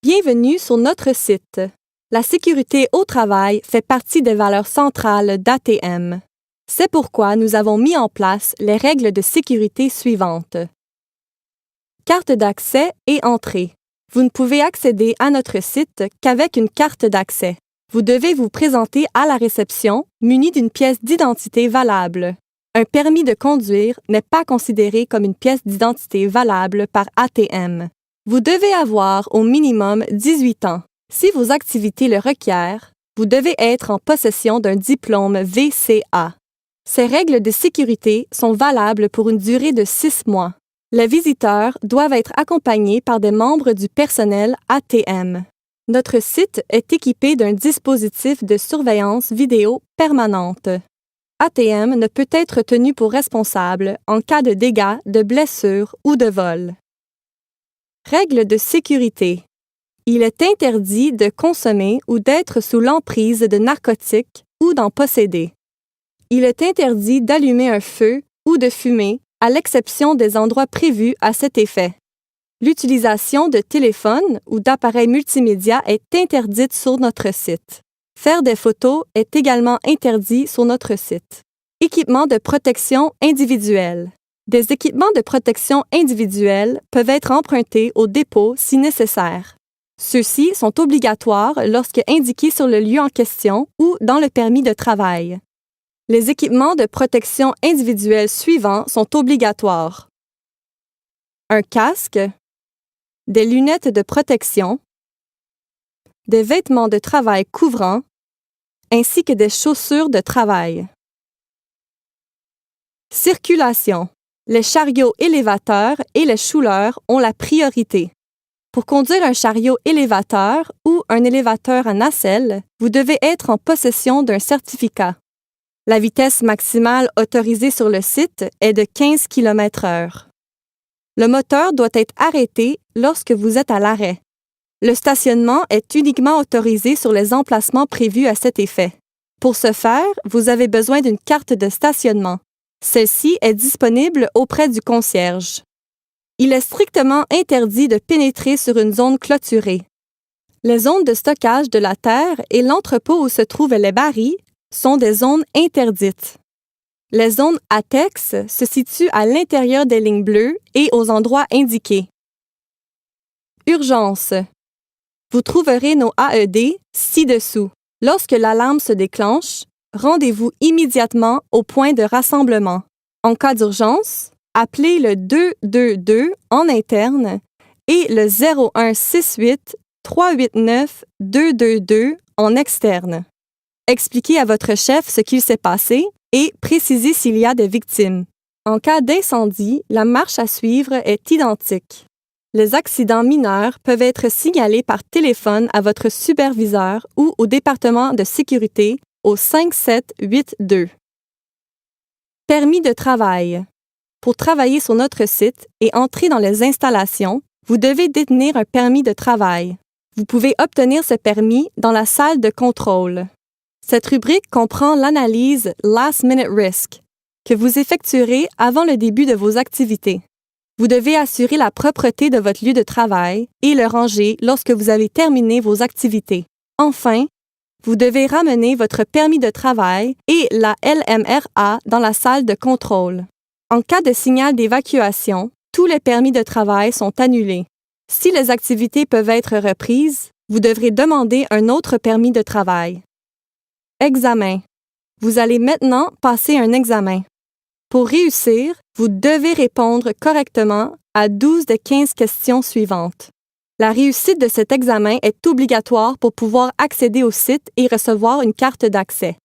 Bienvenue sur notre site. La sécurité au travail fait partie des valeurs centrales d'ATM. C'est pourquoi nous avons mis en place les règles de sécurité suivantes. Carte d'accès et entrée. Vous ne pouvez accéder à notre site qu'avec une carte d'accès. Vous devez vous présenter à la réception muni d'une pièce d'identité valable. Un permis de conduire n'est pas considéré comme une pièce d'identité valable par ATM. Vous devez avoir au minimum 18 ans. Si vos activités le requièrent, vous devez être en possession d'un diplôme VCA. Ces règles de sécurité sont valables pour une durée de 6 mois. Les visiteurs doivent être accompagnés par des membres du personnel ATM. Notre site est équipé d'un dispositif de surveillance vidéo permanente. ATM ne peut être tenu pour responsable en cas de dégâts, de blessures ou de vol. Règles de sécurité. Il est interdit de consommer ou d'être sous l'emprise de narcotiques ou d'en posséder. Il est interdit d'allumer un feu ou de fumer, à l'exception des endroits prévus à cet effet. L'utilisation de téléphones ou d'appareils multimédia est interdite sur notre site. Faire des photos est également interdit sur notre site. Équipements de protection individuelle. Des équipements de protection individuelle peuvent être empruntés au dépôt si nécessaire. Ceux-ci sont obligatoires lorsque indiqués sur le lieu en question ou dans le permis de travail. Les équipements de protection individuelle suivants sont obligatoires. Un casque, des lunettes de protection, des vêtements de travail couvrants, ainsi que des chaussures de travail. Circulation. Les chariots élévateurs et les chouleurs ont la priorité. Pour conduire un chariot élévateur ou un élévateur à nacelle, vous devez être en possession d'un certificat. La vitesse maximale autorisée sur le site est de 15 km/h. Le moteur doit être arrêté lorsque vous êtes à l'arrêt. Le stationnement est uniquement autorisé sur les emplacements prévus à cet effet. Pour ce faire, vous avez besoin d'une carte de stationnement. Celle-ci est disponible auprès du concierge. Il est strictement interdit de pénétrer sur une zone clôturée. Les zones de stockage de la terre et l'entrepôt où se trouvent les barils sont des zones interdites. Les zones ATEX se situent à l'intérieur des lignes bleues et aux endroits indiqués. Urgence. Vous trouverez nos AED ci-dessous. Lorsque l'alarme se déclenche, rendez-vous immédiatement au point de rassemblement. En cas d'urgence, appelez le 222 en interne et le 0168 389 222 en externe. Expliquez à votre chef ce qu'il s'est passé et précisez s'il y a des victimes. En cas d'incendie, la marche à suivre est identique. Les accidents mineurs peuvent être signalés par téléphone à votre superviseur ou au département de sécurité au 5782. Permis de travail. Pour travailler sur notre site et entrer dans les installations, vous devez détenir un permis de travail. Vous pouvez obtenir ce permis dans la salle de contrôle. Cette rubrique comprend l'analyse Last Minute Risk que vous effectuerez avant le début de vos activités. Vous devez assurer la propreté de votre lieu de travail et le ranger lorsque vous avez terminé vos activités. Enfin, vous devez ramener votre permis de travail et la LMRA dans la salle de contrôle. En cas de signal d'évacuation, tous les permis de travail sont annulés. Si les activités peuvent être reprises, vous devrez demander un autre permis de travail. Examen. Vous allez maintenant passer un examen. Pour réussir, vous devez répondre correctement à 12 des 15 questions suivantes. La réussite de cet examen est obligatoire pour pouvoir accéder au site et recevoir une carte d'accès.